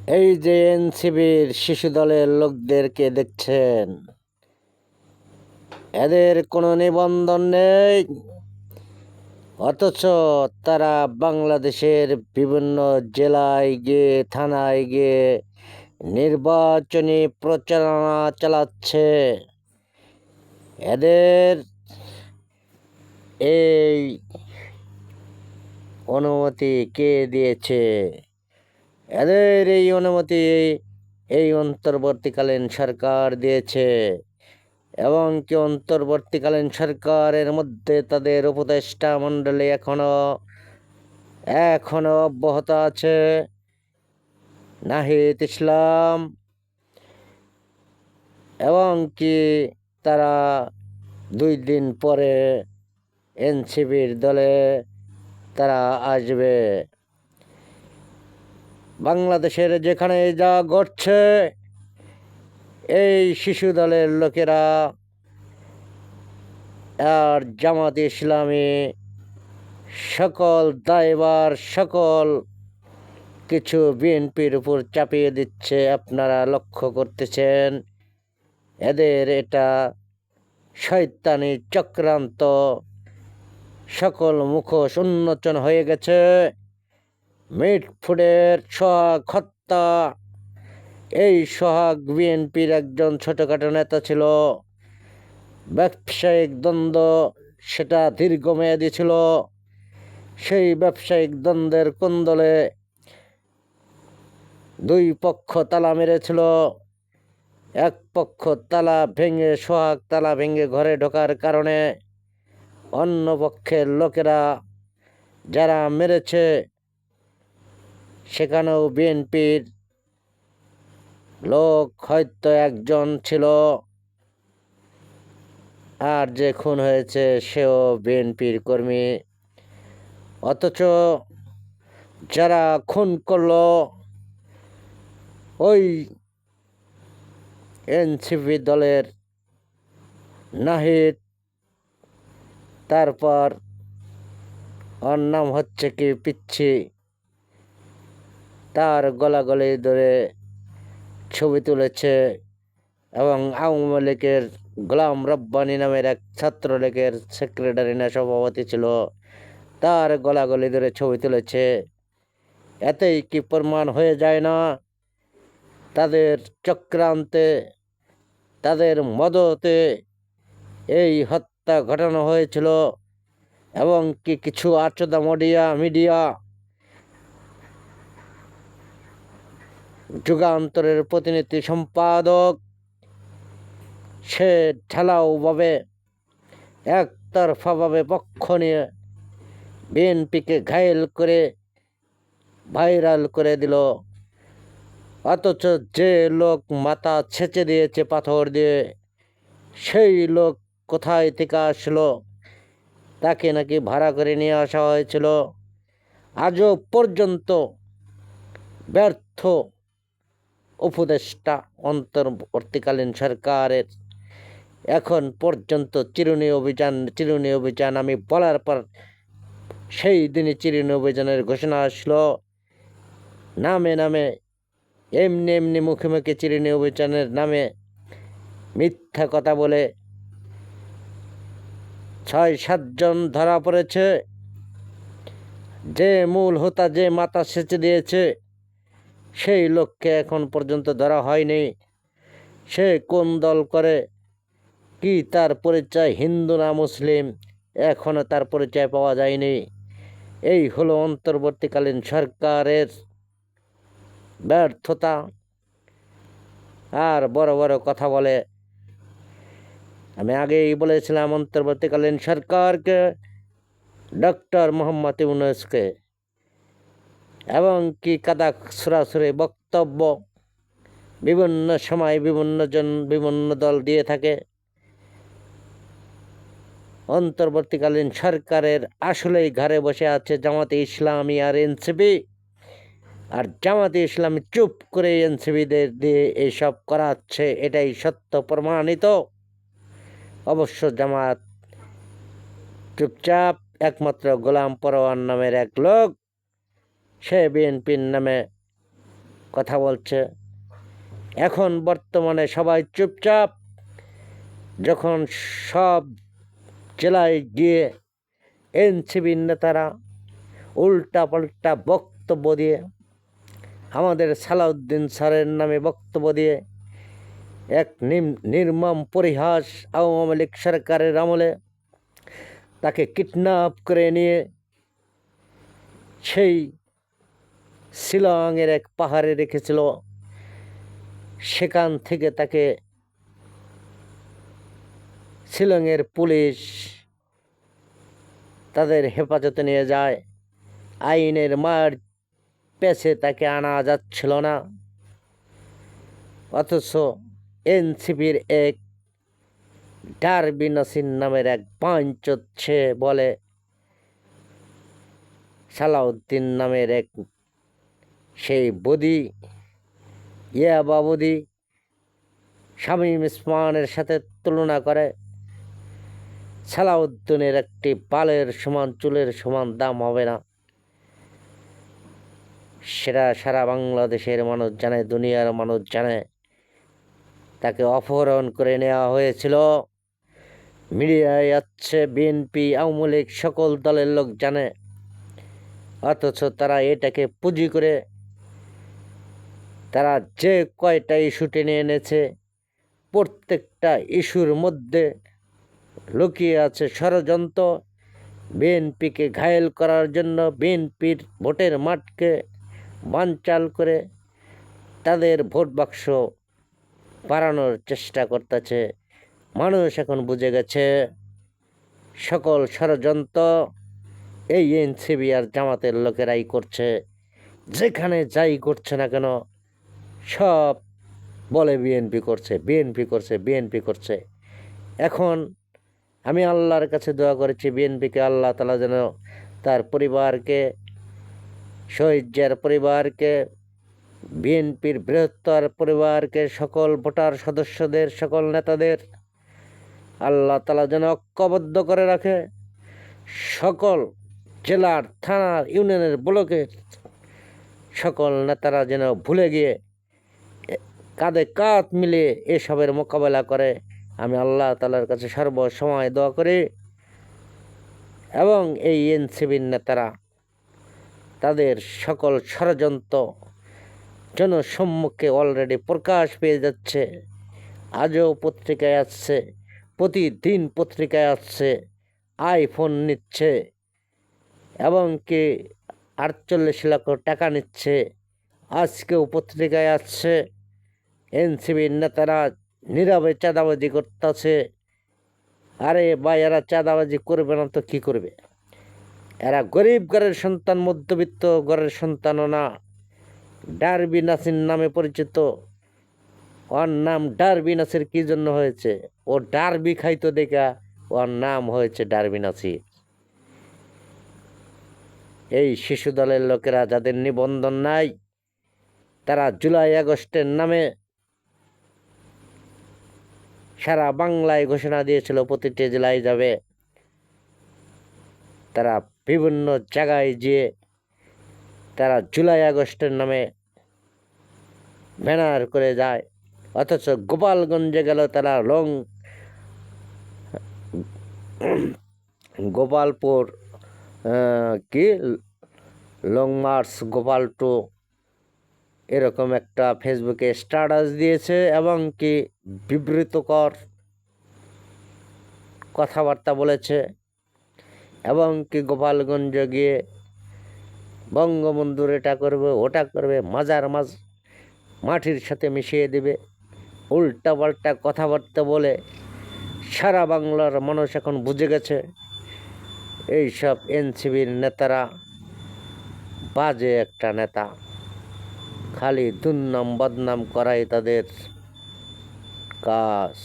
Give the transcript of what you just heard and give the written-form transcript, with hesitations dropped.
এই যে এনসিবির শিশু দলের লোকদেরকে দেখছেন, এদের কোনো নিবন্ধন নেই, অথচ তারা বাংলাদেশের বিভিন্ন জেলায় গিয়ে থানায় গিয়ে নির্বাচনী প্রচারণা চালাচ্ছে। এদের এই অনুমতি কে দিয়েছে? এদের এই অনুমতি এই অন্তর্বর্তীকালীন সরকার দিয়েছে, এবং কি অন্তর্বর্তীকালীন সরকারের মধ্যে তাদের উপদেষ্টা মণ্ডলী এখনো অব্যাহত আছে। নাহিদ ইসলাম, এবং কি তারা 2 দিন পরে এনসিবির দলে তারা আসবে। বাংলাদেশের যেখানে যা ঘটছে, এই শিশু দলের লোকেরা আর জামাত ইসলামী সকল দায়ভার সকল কিছু বিএনপির উপর চাপিয়ে দিচ্ছে। আপনারা লক্ষ্য করতেছেন, এদের এটা শয়তানি চক্রান্ত সকল মুখোশ উন্মোচন হয়ে গেছে। মিটফুডের সোহাগ হত্যা, এই সোহাগ বিএনপির একজন ছোটখাটো নেতা ছিল। ব্যবসায়িক দ্বন্দ্ব সেটা দীর্ঘমেয়াদী ছিল। সেই ব্যবসায়িক দ্বন্দ্বের কোন্দলে 2 পক্ষ তালা মেরেছিল। এক পক্ষ তালা ভেঙে, সোহাগ তালা ভেঙে ঘরে ঢোকার কারণে অন্য পক্ষের লোকেরা যারা মেরেছে, সেখানেও বিএনপির লোক হয়তো একজন ছিল, আর যে খুন হয়েছে সেও বিএনপির কর্মী। অথচ যারা খুন করলো ওই এনসিপি দলের নাহিদ, তারপর ওর নাম হচ্ছে কি পিচ্ছি, তার গলাগলি ধরে ছবি তুলেছে, এবং আওয়ামী লীগের গোলাম রব্বানী নামের এক ছাত্রলীগের সেক্রেটারি না সভাপতি ছিল, তার গলাগলি ধরে ছবি তুলেছে। এতেই কি প্রমাণ হয়ে যায় না তাদের চক্রান্তে, তাদের মদতে এই হত্যা ঘটানো হয়েছিল? এবং কি কিছু আচোদা মিডিয়া যুগান্তরের প্রতিনিধি সম্পাদক, সে ঢালাওভাবে একতরফাভাবে পক্ষ নিয়ে বিএনপিকে ঘায়েল করে ভাইরাল করে দিল। অথচ যে লোক মাথা ছেঁচে দিয়েছে পাথর দিয়ে, সেই লোক কোথায় থেকে আসলো? তাকে নাকি ভাড়া করে নিয়ে আসা হয়েছিল। আজও পর্যন্ত ব্যর্থ উপদেষ্টা অন্তর্বর্তীকালীন সরকারের এখন পর্যন্ত চিরুনি অভিযান আমি বলার পর সেই দিনই চিরুনি অভিযানের ঘোষণা আসলো। নামে নামে এমনি মুখে মুখে চিরুনি অভিযানের নামে মিথ্যা কথা বলে 6-7 জন ধরা পড়েছে। যে মূল হোতা, যে মাথা সেচে দিয়েছে, সেই লোককে এখন পর্যন্ত ধরা হয়নি। সে কোন দল করে, কি তার পরিচয়, হিন্দু না মুসলিম, এখনো তার পরিচয় পাওয়া যায়নি। এই হলো অন্তর্বর্তীকালীন সরকারের ব্যর্থতা। আর বড় বড় কথা বলে। আমি আগেই বলেছিলাম, অন্তর্বর্তীকালীন সরকারকে, ডক্টর মোহাম্মদ ইউনূসকে, এবং কি কাদা সরাসরি বক্তব্য বিভিন্ন সময় বিভিন্ন দল দিয়ে থাকে। অন্তর্বর্তীকালীন সরকারের আসলেই ঘরে বসে আছে জামাতে ইসলামী আর এনসিপি, আর জামাতে ইসলামী চুপ করে এনসিপিদের দিয়ে এইসব করাচ্ছে, এটাই সত্য প্রমাণিত। অবশ্য জামাত চুপচাপ, একমাত্র গোলাম পরোয়ার নামের এক লোক, সে বিএনপির নামে কথা বলছে। এখন বর্তমানে সবাই চুপচাপ। যখন সব জেলায় গিয়ে এনসিপির নেতারা উল্টা পাল্টা বক্তব্য দিয়ে, আমাদের সালাউদ্দিন স্যারের নামে বক্তব্য দিয়ে এক নির্মম পরিহাস, আওয়ামী লীগ সরকারের আমলে তাকে কিডন্যাপ করে নিয়ে সেই শিলংয়ের এক পাহাড়ে রেখেছিল। সেখান থেকে তাকে শিলংয়ের পুলিশ তাদের হেফাজতে নিয়ে যায়। আইনের মার পেছে তাকে আনা যাচ্ছিল না, অথচ এনসিপির এক ডারবি নাসির নামের এক পাঁচচ্ছে বলে সালাউদ্দিন নামের এক সেই বদি, বাবুদি শামীম ওসমানের সাথে তুলনা করে। সালাউদ্দিনের একটি বালের সমান চুলের সমান দাম হবে না, সেটা সারা বাংলাদেশের মানুষ জানে, দুনিয়ার মানুষ জানে। তাকে অপহরণ করে নেওয়া হয়েছিল, মিডিয়ায় আছে, বিএনপি আওয়ামী লীগ সকল দলের লোক জানে। অথচ তারা এটাকে পুঁজি করে তারা যে কয়টা ইস্যু টেনে এনেছে, প্রত্যেকটা ইস্যুর মধ্যে লুকিয়ে আছে ষড়যন্ত্র। বিএনপিকে ঘায়েল করার জন্য, বিএনপির ভোটের মাঠকে বানচাল করে তাদের ভোট বাক্স বাড়ানোর চেষ্টা করতেছে। মানুষ এখন বুঝে গেছে সকল ষড়যন্ত্র এই এনসিপি আর জামাতের লোকেরাই করছে। যেখানে যাই করছে না কেন সব বলে বিএনপি করছে, বিএনপি করছে, বিএনপি করছে। এখন আমি আল্লাহর কাছে দোয়া করেছি বিএনপিকে আল্লাহ তাআলা যেন তার পরিবারকে, শহীদ জিয়ার পরিবারকে, বিএনপির বৃহত্তর পরিবারকে, সকল ভোটার সদস্যদের, সকল নেতাদের আল্লাহ তাআলা যেন ঐক্যবদ্ধ করে রাখে। সকল জেলার, থানার, ইউনিয়নের, ব্লকের সকল নেতারা যেন ভুলে গিয়ে কাঁধে কাঁধ মিলিয়ে এসবের মোকাবেলা করে। আমি আল্লাহ তাআলার কাছে সর্বসময় দোয়া করি। এবং এই এনসিপির নেতারা তাদের সকল ষড়যন্ত্র জনসম্মুখে অলরেডি প্রকাশ পেয়ে যাচ্ছে। আজও পত্রিকায় আসছে, প্রতিদিন পত্রিকায় আসছে, আইফোন নিচ্ছে এবং কি 48 লক্ষ টাকা নিচ্ছে। আজকেও পত্রিকায় আসছে এনসিপির নেতারা নীরবে চাঁদাবাজি করতেছে। আরে ভাই, এরা চাঁদাবাজি করবে না তো কি করবে? এরা গরিব ঘরের সন্তান, মধ্যবিত্ত ঘরের সন্তানও না। ডারবি নাসির নামে পরিচিত। ওর নাম ডারবি নাসির কি জন্য হয়েছে? ও ডারবি খাইতো দেখা ওর নাম হয়েছে ডারবি নাসির। এই শিশু দলের লোকেরা যাদের নিবন্ধন নাই, তারা জুলাই আগস্টের নামে সারা বাংলায় ঘোষণা দিয়েছিল প্রতিটি জেলায় যাবে। তারা বিভিন্ন জায়গায় যেয়ে তারা জুলাই আগস্টের নামে ব্যানার করে যায়। অথচ গোপালগঞ্জে গেল তারা গোপালপুর কি লং মার্চ গোপাল টু এরকম একটা ফেসবুকে স্ট্যাটাস দিয়েছে এবং কি বিবৃতকর কথাবার্তা বলেছে এবং কি গোপালগঞ্জ গিয়ে বঙ্গবন্ধুর এটা করবে, ওটা করবে, মাটির সাথে মিশিয়ে দেবে, উল্টা পাল্টা কথাবার্তা বলে সারা বাংলার মানুষ এখন বুঝে গেছে এইসব এনসিপির নেতারা বাজে একটা নেতা। খালি দুর্নাম বদনাম করাই তাদের কাজ।